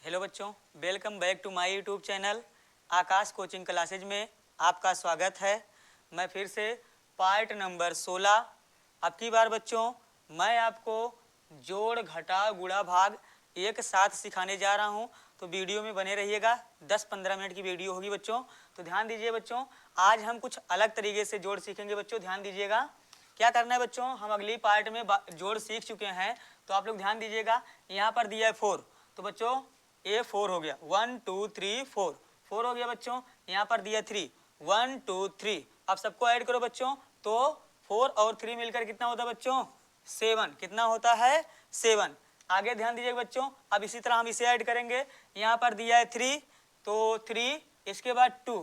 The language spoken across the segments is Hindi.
हेलो बच्चों, welcome back to my YouTube channel Akash coaching classes में आपका स्वागत है। मैं फिर से पार्ट नंबर 16 अब की बार बच्चों मैं आपको जोड़ घटाव गुणा भाग एक साथ सिखाने जा रहा हूं, तो वीडियो में बने रहिएगा। 10-15 मिनट की वीडियो होगी बच्चों, तो ध्यान दीजिए बच्चों। आज हम कुछ अलग तरीके से जोड़ सीखेंगे बच्चों, ध्यान दीजिएगा। क्या करना है बच्चों, हम अगली पार्ट में जोड़ सीख चुके हैं, तो आप लोग ध्यान दीजिएगा। यहाँ पर दिया है 4, तो बच्चों ये 4 हो गया, 1 2 3 4 4 हो गया बच्चों। यहाँ पर दिया 3, 1 2 3। अब सबको ऐड करो बच्चों, तो 4 और 3 मिलकर कितना होता है बच्चों, 7। कितना होता है, 7। आगे ध्यान दीजिएगा बच्चों। अब इसी तरह हम इसे ऐड करेंगे। यहाँ पर दिया है 3, तो 3, इसके बाद 2,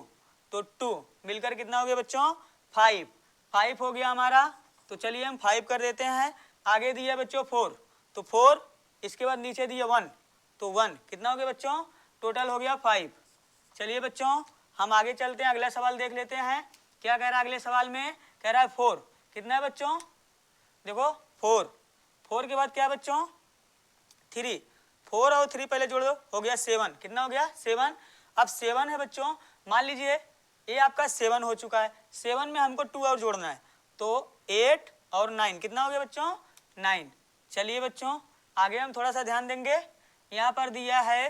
तो 2 मिलकर कितना हो गया बच्चों, 5 5 हो गया हमारा। तो चलिए हम 5 कर देते हैं। आगे दिया बच्चों 4, तो 4, इसके बाद नीचे दिया 1, तो 1 कितना हो गया बच्चों, टोटल हो गया 5। चलिए बच्चों हम आगे चलते हैं, अगला सवाल देख लेते हैं। क्या कह रहा है अगले सवाल में, कह रहा है 4। कितना है बच्चों, देखो 4 4 के बाद क्या है बच्चों, 3। 4 और 3 पहले जोड़ दो, हो गया 7। कितना हो गया, 7। अब 7 है बच्चों, मान लीजिए ये आपका 7 हो चुका है। 7 में हमको 2 और जोड़ना है, तो 8 और 9 कितना हो गया बच्चों, 9। चलिए बच्चों आगे हम थोड़ा सा ध्यान देंगे। यहाँ पर दिया है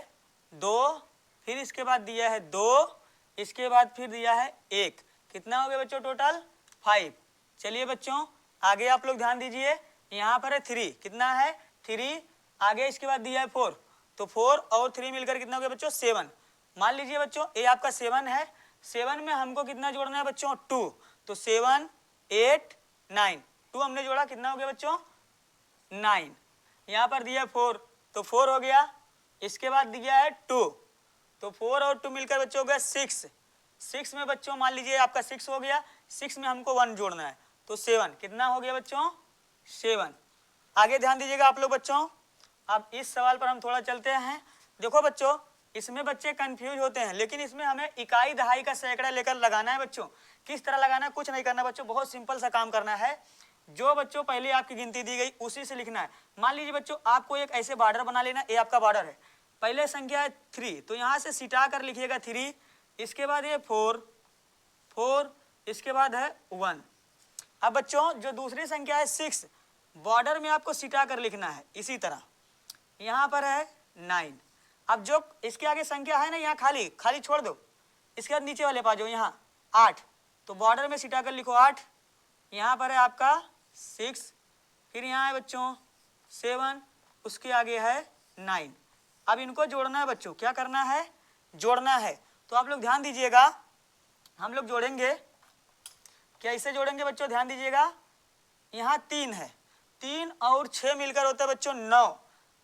2, फिर इसके बाद दिया है 2, इसके बाद फिर दिया है 1। कितना हो गया बच्चों, टोटल 5। चलिए बच्चों आगे आप लोग ध्यान दीजिए। यहाँ पर है 3, कितना है 3, आगे इसके बाद दिया है 4, तो 4 और 3 मिलकर कितना हो गया बच्चों, 7। मान लीजिए बच्चों ये आपका 7 है। 7 में हमको कितना जोड़ना है बच्चों, 2, तो 7 8 9, 2 हमने जोड़ा, कितना हो गया बच्चों, 9। यहाँ पर दिया 4, तो 4 हो गया। इसके बाद दिया है 2, तो 4 और 2 मिलकर बच्चों हो गया 6। 6 में बच्चों मान लीजिए आपका 6 हो गया। 6 में हमको 1 जोड़ना है, तो 7 कितना हो गया बच्चों, 7। आगे ध्यान दीजिएगा आप लोग बच्चों। अब इस सवाल पर हम थोड़ा चलते हैं। देखो बच्चों इसमें बच्चे कंफ्यूज होते हैं, लेकिन इसमें हमें इकाई दहाई का सैकड़ा लेकर लगाना है बच्चों। किस तरह लगाना है, कुछ नहीं करना बच्चों, बहुत सिंपल सा काम करना है। जो बच्चों पहले आपकी गिनती दी गई उसी से लिखना है। मान लीजिए बच्चों आपको एक ऐसे बॉर्डर बना लेना, ये आपका बॉर्डर है। पहले संख्या है 3, तो यहाँ से सिटा कर लिखिएगा 3, इसके बाद ये 4 4, इसके बाद है 1। अब बच्चों जो दूसरी संख्या है 6, बॉर्डर में आपको सिटा कर लिखना है इसी तरह। यहाँ पर है 9। अब जो इसके आगे संख्या है ना, यहाँ खाली खाली छोड़ दो, इसके बाद नीचे वाले पा जाओ, यहाँ 8, तो बॉर्डर में सिटा कर लिखो 8। यहाँ पर है आपका 6, फिर यहाँ है बच्चों 7, उसके आगे है 9। अब इनको जोड़ना है बच्चों, क्या करना है, जोड़ना है। तो आप लोग ध्यान दीजिएगा, हम लोग जोड़ेंगे कैसे जोड़ेंगे बच्चों, ध्यान दीजिएगा। यहाँ 3 है, 3 और 6 मिलकर होता है बच्चों 9।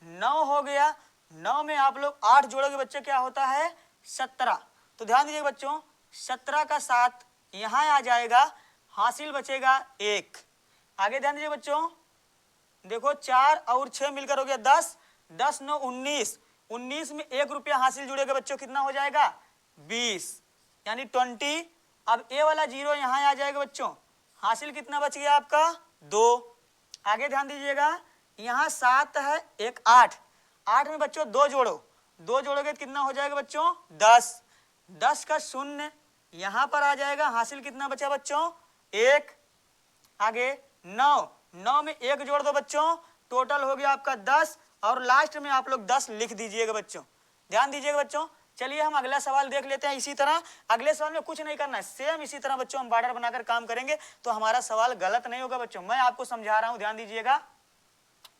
9 हो गया। 9 में आप लोग 8 जोड़ोगे बच्चों, क्या होता है 17। तो ध्यान दीजिए बच्चों, 17 का 7 यहाँ आ जाएगा, हासिल बचेगा 1। आगे ध्यान दीजिए बच्चों, देखो 4 और 6 मिलकर हो गया 10, 10 9 19, 19 में 1 रुपया हासिल जुड़ेगा बच्चों, कितना हो जाएगा 20, यानी 20। अब ए वाला 0 यहाँ आ जाएगा बच्चों, हासिल कितना बच गया आपका 2। आगे ध्यान दीजिएगा, यहाँ 7 है, एक 8, 8 में बच्चों 2 जोड़ो, 2 जोड़ोगे कितना हो जाएगा बच्चों 10, 10 का 0 यहाँ पर आ जाएगा, हासिल कितना बचा बच्चों 1। आगे 9, 9 में 1 जोड़ दो बच्चों, टोटल हो गया आपका 10, और लास्ट में आप लोग 10 लिख दीजिएगा बच्चों, ध्यान दीजिएगा बच्चों। चलिए हम अगला सवाल देख लेते हैं। इसी तरह अगले सवाल में कुछ नहीं करना है, सेम इसी तरह बच्चों हम बॉर्डर बनाकर काम करेंगे, तो हमारा सवाल गलत नहीं होगा बच्चों। मैं आपको समझा रहा हूं, ध्यान दीजिएगा।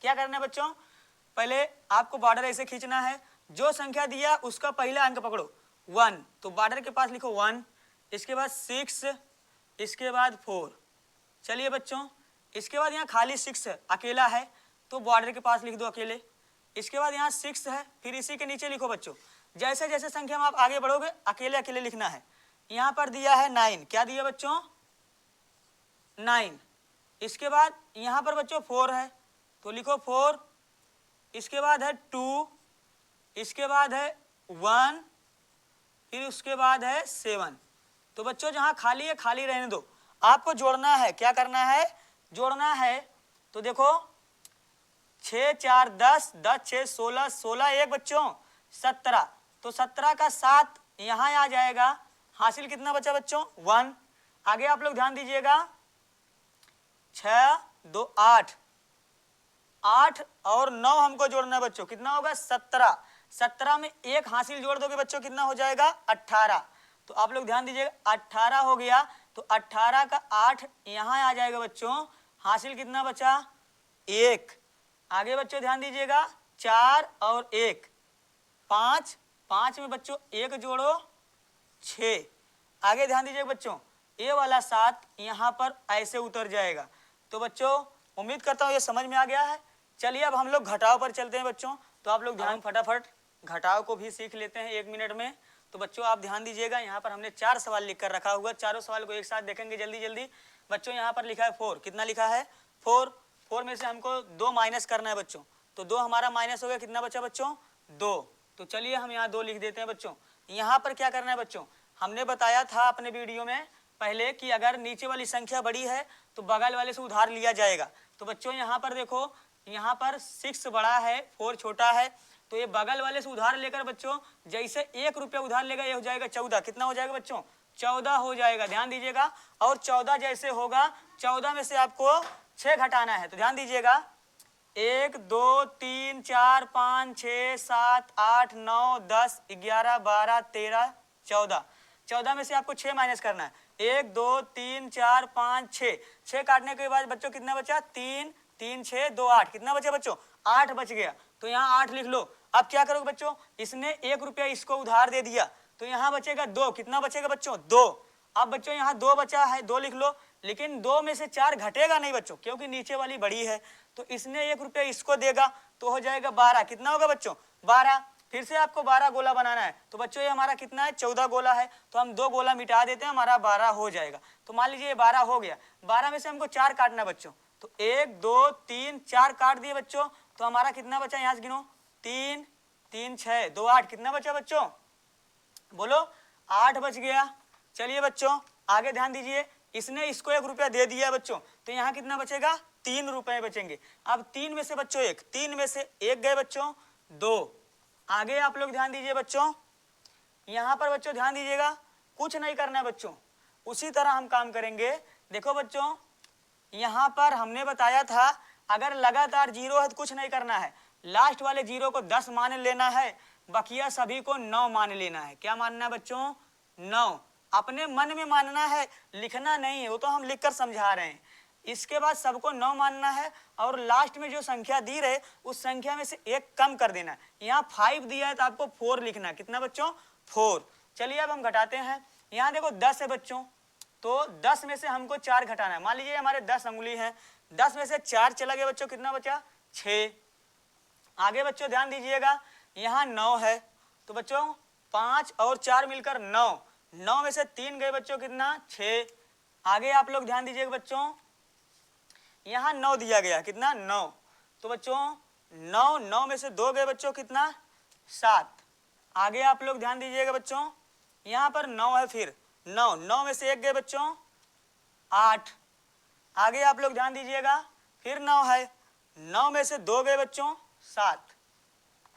क्या करना है बच्चों, पहले आपको बॉर्डर ऐसे खींचना है, जो संख्या दिया उसका पहला अंक पकड़ो 1, तो बॉर्डर के पास लिखो 1, इसके बाद 6, इसके बाद 4। चलिए बच्चों इसके बाद यहाँ खाली 6 अकेला है, तो बॉर्डर के पास लिख दो अकेले। इसके बाद यहाँ 6 है, फिर इसी के नीचे लिखो बच्चों, जैसे जैसे संख्या में आप आगे बढ़ोगे अकेले अकेले लिखना है। यहाँ पर दिया है 9, क्या दिया बच्चों 9। इसके बाद यहाँ पर बच्चों 4 है, तो लिखो 4, इसके बाद है 2, इसके बाद है 1, फिर उसके बाद है 7। तो बच्चों जहाँ खाली है खाली रहने दो, आपको जोड़ना है। क्या करना है, जोड़ना है। तो देखो 6 4 10, 10 6 16, 16 1 बच्चों 17, तो 17 का 7 यहाँ आ जाएगा, हासिल कितना बचा बच्चों 1। आगे आप लोग ध्यान दीजिएगा, 6 2 8, 8 और 9 हमको जोड़ना है बच्चों, कितना होगा 17। 17 में एक हासिल जोड़ दोगे बच्चों, कितना हो जाएगा 18। तो आप लोग ध्यान दीजिएगा 18 हो गया, तो 18 का 8 यहाँ आ जाएगा बच्चों, हासिल कितना बचा 1। आगे बच्चों ध्यान दीजिएगा, 4 और 1 5, 5 में बच्चों 1 जोड़ो 6। आगे ध्यान दीजिएगा बच्चों, ये वाला 7 यहाँ पर ऐसे उतर जाएगा। तो बच्चों उम्मीद करता हूँ ये समझ में आ गया है। चलिए अब हम लोग घटाव पर चलते हैं बच्चों, तो आप लोग ध्यान फटाफट घटाव को भी सीख लेते हैं 1 मिनट में। तो बच्चों आप ध्यान दीजिएगा, यहाँ पर हमने 4 सवाल लिख कर रखा हुआ, चारों सवाल को एक साथ देखेंगे जल्दी जल्दी। बच्चों यहाँ पर लिखा है 4, कितना लिखा है 4, 4 में से हमको 2 माइनस करना है बच्चों, तो 2 हमारा माइनस हो गया, कितना बचा बच्चों 2। तो चलिए हम यहाँ 2 लिख देते हैं बच्चों। यहाँ पर क्या करना है बच्चों, हमने बताया था अपने वीडियो में पहले कि अगर नीचे वाली संख्या बड़ी है तो बगल वाले से उधार लिया जाएगा। तो बच्चों यहाँ पर देखो, यहाँ पर 6 बड़ा है 4 छोटा है, तो ये बगल वाले से उधार लेकर बच्चों जैसे 1 रुपया उधार लेगा, ये हो जाएगा 14, कितना हो जाएगा बच्चों 14 हो जाएगा, ध्यान दीजिएगा। और 14 जैसे होगा, 14 में से आपको 6 घटाना है, तो ध्यान दीजिएगा 1 2 3 4 5 6 7 8 9 10 11 12 13 14, 14 में से आपको 6 माइनस करना है, 1 2 3 4 5 6, 6 काटने के बाद बच्चों कितना बचा 3 3 6 2 8, कितना बचा बच्चों 8 बच गया। तो यहाँ 8 लिख लो। अब क्या करोगे बच्चों, इसने 1 रुपया इसको उधार दे दिया, तो यहाँ बचेगा 2, कितना बचेगा बच्चों 2। अब बच्चों यहाँ 2 बचा है, 2 लिख लो, लेकिन 2 में से 4 घटेगा नहीं बच्चों, क्योंकि नीचे वाली बड़ी है, तो इसने 1 रुपया इसको देगा, तो हो जाएगा 12, कितना होगा बच्चों 12। फिर से आपको 12 गोला बनाना है, तो बच्चों ये हमारा कितना है 14 गोला है, तो हम 2 गोला मिटा देते हैं, हमारा 12 हो जाएगा। तो मान लीजिए ये 12 हो गया, 12 में से हमको 4 काटना है बच्चों, तो 1 2 3 4 काट दिए बच्चों, तो हमारा कितना बचा, यहाँ से गिनो 3 3 6 2 8, कितना बचा बच्चों बोलो 8 बच गया। चलिए बच्चों आगे ध्यान दीजिए, इसने इसको 1 रुपया दे दिया बच्चों, तो यहाँ कितना बचेगा 3 रुपए बचेंगे। अब 3 में से बच्चों 1, 3 में से 1 गए बच्चों 2। आगे आप लोग ध्यान दीजिए बच्चों, यहाँ पर बच्चों ध्यान दीजिएगा, कुछ नहीं करना है बच्चों, उसी तरह हम काम करेंगे। देखो बच्चों यहाँ पर हमने बताया था अगर लगातार 0 है तो कुछ नहीं करना है, लास्ट वाले 0 को 10 मान लेना है, बकिया सभी को 9 मान लेना है। क्या मानना है बच्चों 9, अपने मन में मानना है, लिखना नहीं है, वो तो हम लिखकर समझा रहे हैं। इसके बाद सबको 9 मानना है, और लास्ट में जो संख्या दी रहे उस संख्या में से 1 कम कर देना है। यहाँ 5 दिया है तो आपको 4 लिखना है, कितना बच्चों 4। चलिए अब हम घटाते हैं, यहाँ देखो 10 है बच्चों, तो 10 में से हमको 4 घटाना है। मान लीजिए हमारे 10 अंगुली है, 10 में से 4 चला गया बच्चों, कितना बचा 6। आगे बच्चों ध्यान दीजिएगा, यहाँ 9 है, तो बच्चों 5 और 4 मिलकर 9, 9 में से 3 गए बच्चों, कितना 6। आगे आप लोग ध्यान दीजिएगा बच्चों, यहाँ 9 दिया गया, कितना 9, तो बच्चों 9, 9 में से 2 गए बच्चों, कितना 7। आगे आप लोग ध्यान दीजिएगा बच्चों, यहाँ पर 9 है, फिर 9, 9 में से 1 गए बच्चों 8। आगे आप लोग ध्यान दीजिएगा, फिर 9 है, 9 में से 2 गए बच्चों 7।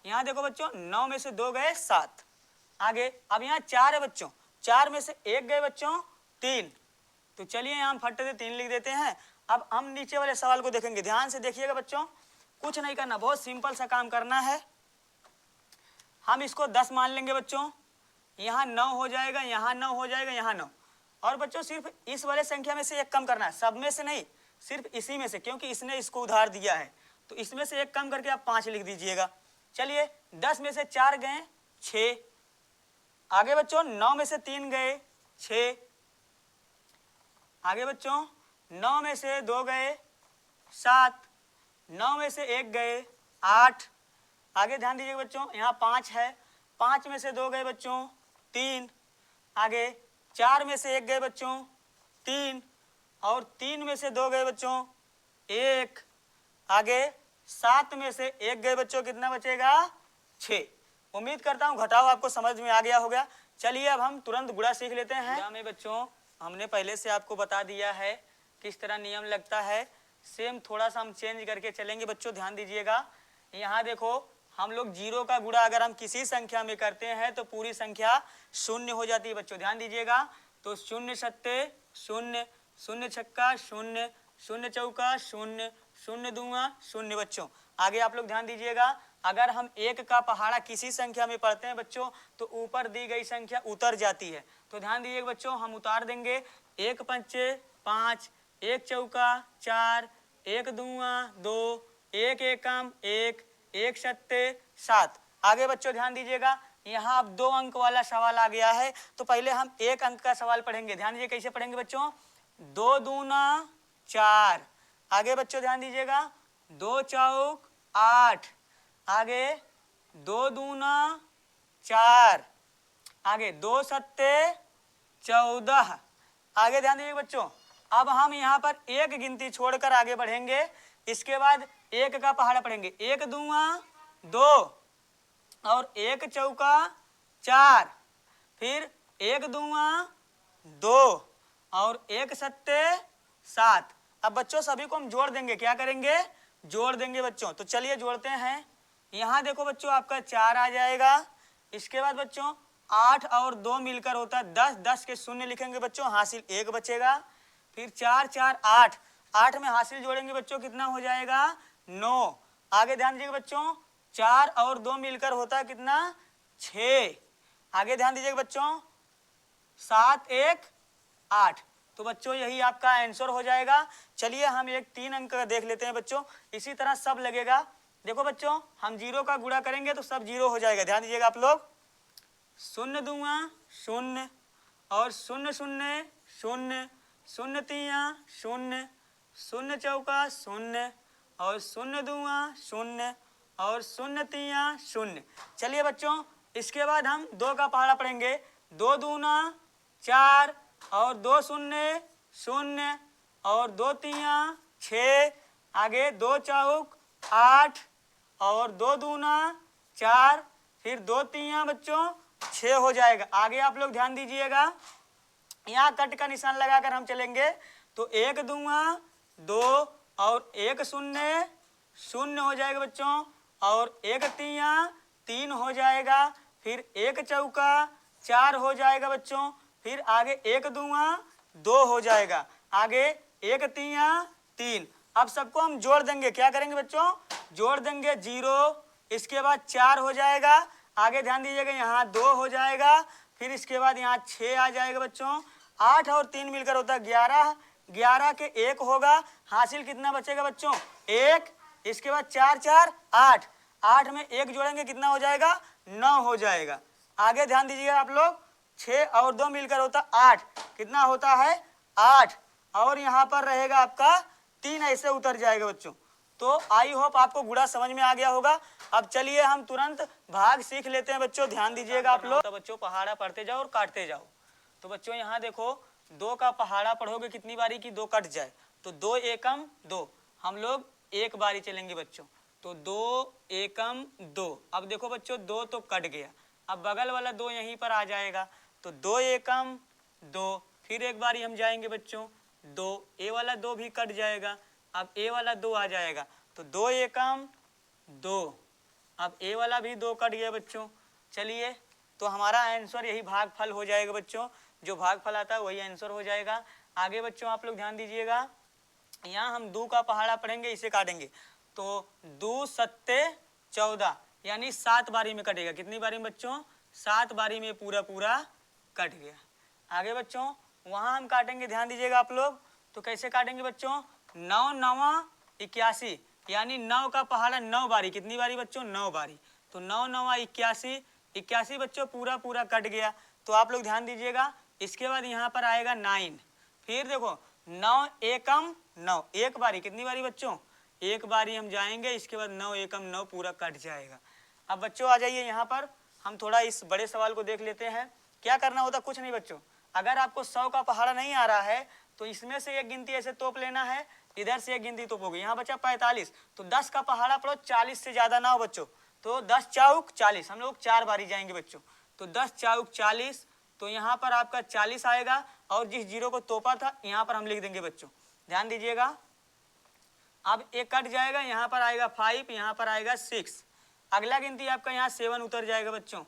यहाँ देखो बच्चों 9 में से 2 गए 7। आगे अब यहाँ 4 है बच्चों, 4 में से 1 गए बच्चों 3, तो चलिए यहाँ फट से 3 लिख देते हैं। अब हम नीचे वाले सवाल को देखेंगे, ध्यान से देखिएगा बच्चों, कुछ नहीं करना, बहुत सिंपल सा काम करना है। हम इसको 10 मान लेंगे बच्चों, यहाँ 9 हो जाएगा, यहाँ 9 हो जाएगा, यहाँ 9, और बच्चों सिर्फ इस वाले संख्या में से 1 कम करना है, सब में से नहीं, सिर्फ इसी में से, क्योंकि इसने इसको उधार दिया है, तो इसमें से 1 कम करके आप 5 लिख दीजिएगा। चलिए 10 में से 4 गए 6। आगे बच्चों 9 में से 3 गए 6। आगे बच्चों 9 में से 2 गए 7, 9 में से 1 गए 8। आगे ध्यान दीजिएगा बच्चों, यहाँ 5 है, 5 में से 2 गए बच्चों 3। आगे 4 में से 1 गए बच्चों 3, और 3 में से 2 गए बच्चों 1। आगे 7 में से 1 गए बच्चों, कितना बचेगा 6। उम्मीद करता हूँ घटाव आपको समझ में आ गया होगा। चलिए अब हम तुरंत गुणा सीख लेते हैं। गुणा में बच्चों हमने पहले से आपको बता दिया है किस तरह नियम लगता है, सेम थोड़ा सा हम चेंज करके चलेंगे बच्चों, ध्यान दीजिएगा। यहाँ देखो हम लोग जीरो का गुणा अगर हम किसी संख्या में करते हैं तो पूरी संख्या शून्य हो जाती है बच्चों, ध्यान दीजिएगा। तो शून्य सत्ते शून्य, शून्य छक्का शून्य, शून्य चौका शून्य, शून्य दूंगा शून्य बच्चों। आगे आप लोग ध्यान दीजिएगा, अगर हम एक का पहाड़ा किसी संख्या में पढ़ते हैं बच्चों तो ऊपर दी गई संख्या उतर जाती है। तो ध्यान दीजिएगा बच्चों, हम उतार देंगे। एक पंचे 5, एक चौका 4, एक दूंगा 2, एक एकम 1, एक सत्ते 7। आगे बच्चों ध्यान दीजिएगा, यहाँ अब 2 अंक वाला सवाल आ गया है। तो पहले हम 1 अंक का सवाल पढ़ेंगे, ध्यान दीजिए कैसे पढ़ेंगे बच्चों। 2 दूना 4। आगे बच्चों ध्यान दीजिएगा, 2 चौक 8। आगे 2 दूना 4। आगे 2 सत्ते 14। आगे ध्यान दीजिए बच्चों, अब हम यहाँ पर एक गिनती छोड़कर आगे बढ़ेंगे। इसके बाद 1 का पहाड़ा पढ़ेंगे। 1 दूंगा 2 और 1 चौका 4, फिर 1 दूंगा 2 और 1 सत्ते 7। अब बच्चों सभी को हम जोड़ देंगे, क्या करेंगे, जोड़ देंगे बच्चों। तो चलिए जोड़ते हैं। यहाँ देखो बच्चों आपका 4 आ जाएगा। इसके बाद बच्चों 8 और 2 मिलकर होता है 10, 10 के शून्य लिखेंगे बच्चों, हासिल 1 बचेगा। फिर 4 4 8, 8 में हासिल जोड़ेंगे बच्चों, कितना हो जाएगा 9। आगे ध्यान दीजिएगा बच्चों, 4 और 2 मिलकर होता है कितना 6। आगे ध्यान दीजिएगा बच्चों, 7 1 8। तो बच्चों यही आपका आंसर हो जाएगा। चलिए हम एक 3 अंक का देख लेते हैं बच्चों, इसी तरह सब लगेगा। देखो बच्चों, हम जीरो का गुणा करेंगे तो सब जीरो हो जाएगा, ध्यान दीजिएगा आप लोग। शून्य दूंगा शून्य और शून्य शून्य शून्य, शून्य तिया शून्य, शून्य चौका शून्य और शून्य दूंगा शून्य और शून्य तिया शून्य। चलिए बच्चों, इसके बाद हम 2 का पहाड़ा पढ़ेंगे। 2 दूना 4 और 2 शून्य शून्य और 2 तिया 6। आगे 2 चौक 8 और 2 दूना 4, फिर 2 तिया बच्चों 6 हो जाएगा। आगे आप लोग ध्यान दीजिएगा, यहाँ कट का निशान लगाकर हम चलेंगे। तो 1 दूंगा 2 और 1 शून्य शून्य हो जाएगा बच्चों और 1 तिया 3 हो जाएगा। फिर 1 चौका 4 हो जाएगा बच्चों। फिर आगे 1 दूंगा 2 हो जाएगा। आगे 1 तिया 3। अब सबको हम जोड़ देंगे, क्या करेंगे बच्चों, जोड़ देंगे 0। इसके बाद 4 हो जाएगा। आगे ध्यान दीजिएगा, यहाँ 2 हो जाएगा। फिर इसके बाद यहाँ 6 आ जाएगा बच्चों। 8 और 3 मिलकर होता है 11, 11 के 1 होगा, हासिल कितना बचेगा बच्चों 1। इसके बाद 4 4 8, 8 में 1 जोड़ेंगे कितना हो जाएगा 9 हो जाएगा। आगे ध्यान दीजिएगा आप लोग, 6 और 2 मिलकर होता 8, कितना होता है 8 और यहाँ पर रहेगा आपका 3, ऐसे उतर जाएगा बच्चों। तो आई होप आपको गुणा समझ में आ गया होगा। अब चलिए हम तुरंत भाग सीख लेते हैं बच्चों, ध्यान दीजिएगा आप लोग। तो बच्चों पहाड़ा पढ़ते जाओ और काटते जाओ। तो बच्चों यहाँ देखो, 2 का पहाड़ा पढ़ोगे कितनी बारी की 2 कट जाए, तो 2 एकम 2, हम लोग एक बारी चलेंगे बच्चों। तो 2 एकम 2। अब देखो बच्चों 2 तो कट गया, अब बगल वाला 2 यहीं पर आ जाएगा। तो 2 एकम 2, फिर एक बारी हम जाएंगे बच्चों 2, ए वाला 2 भी कट जाएगा। अब ए वाला 2 आ जाएगा, तो 2 एकम 2। अब ए वाला भी 2 कट गया बच्चों। चलिए, तो हमारा आंसर यही भागफल हो जाएगा बच्चों, जो भागफल आता है वही आंसर हो जाएगा। आगे बच्चों आप लोग ध्यान दीजिएगा, यहाँ हम 2 का पहाड़ा पढ़ेंगे, इसे काटेंगे। तो 2 सत्ते 14, यानी 7 बारी में कटेगा। कितनी बारी में बच्चों, 7 बारी में पूरा पूरा कट गया। आगे बच्चों वहाँ हम काटेंगे, ध्यान दीजिएगा आप लोग। तो कैसे काटेंगे बच्चों, 9 9 81, यानी 9 का पहाड़ा 9 बारी, कितनी बारी बच्चों 9 बारी। तो 9 9 81, 81 बच्चों पूरा पूरा कट गया। तो आप लोग ध्यान दीजिएगा, इसके बाद यहाँ पर आएगा 9। फिर देखो 9 एकम 9, एक बारी, कितनी बारी बच्चों, एक बारी हम जाएंगे। इसके बाद 9 एकम 9 पूरा कट जाएगा। अब बच्चों आ जाइए यहाँ पर, हम थोड़ा इस बड़े सवाल को देख लेते हैं। क्या करना होता, कुछ नहीं बच्चों, अगर आपको 100 का पहाड़ा नहीं आ रहा है तो इसमें से एक गिनती ऐसे तोप लेना है, इधर से एक गिनती तोपोगे। यहाँ बचा 45, तो 10 का पहाड़ा पढ़ो, 40 से ज्यादा ना हो बच्चों। तो 10 चौक 40, हम लोग 4 बारी जाएंगे बच्चों। तो 10 चौक 40, तो यहाँ पर आपका 40 आएगा और जिस जीरो को तोपा था यहाँ पर हम लिख देंगे बच्चों, ध्यान दीजिएगा। अब एक कट जाएगा, यहाँ पर आएगा 5, यहाँ पर आएगा 6। अगला गिनती आपका यहाँ 7 उतर जाएगा बच्चों।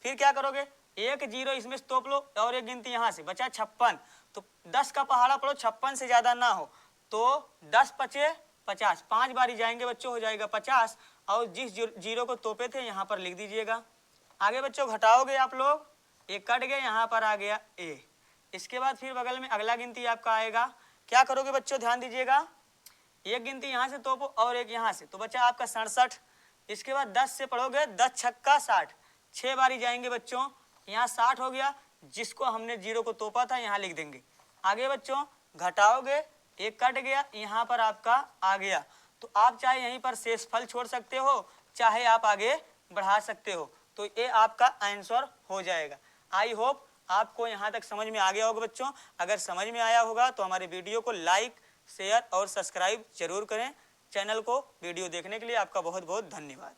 फिर क्या करोगे, एक जीरो इसमें से तोप लो और एक गिनती यहाँ से बचा 56। तो 10 का पहाड़ा पड़ो, 56 से ज्यादा ना हो, तो 10 पचे 50, 5 बारी जाएंगे बच्चों, हो जाएगा 50। और जिस जीरो को तोपे थे यहाँ पर लिख दीजिएगा। आगे बच्चों घटाओगे आप लोग, एक कट गया, यहाँ पर आ गया ए। इसके बाद फिर बगल में अगला गिनती आपका आएगा। क्या करोगे बच्चों, ध्यान दीजिएगा, एक गिनती यहाँ से तोपो और एक यहाँ से, तो बचा आपका 67। इसके बाद 10 से पढ़ोगे, 10 छक्का 60, 6 बारी जाएंगे बच्चों, यहाँ 60 हो गया, जिसको हमने जीरो को तोपा था यहाँ लिख देंगे। आगे बच्चों घटाओगे, एक कट गया, यहाँ पर आपका आ गया, तो आप चाहे यहीं पर शेषफल छोड़ सकते हो, चाहे आप आगे बढ़ा सकते हो, तो ये आपका आंसर हो जाएगा। आई होप आपको यहाँ तक समझ में आ गया होगा बच्चों। अगर समझ में आया होगा तो हमारे वीडियो को लाइक, शेयर और सब्सक्राइब जरूर करें। चैनल को वीडियो देखने के लिए आपका बहुत बहुत धन्यवाद।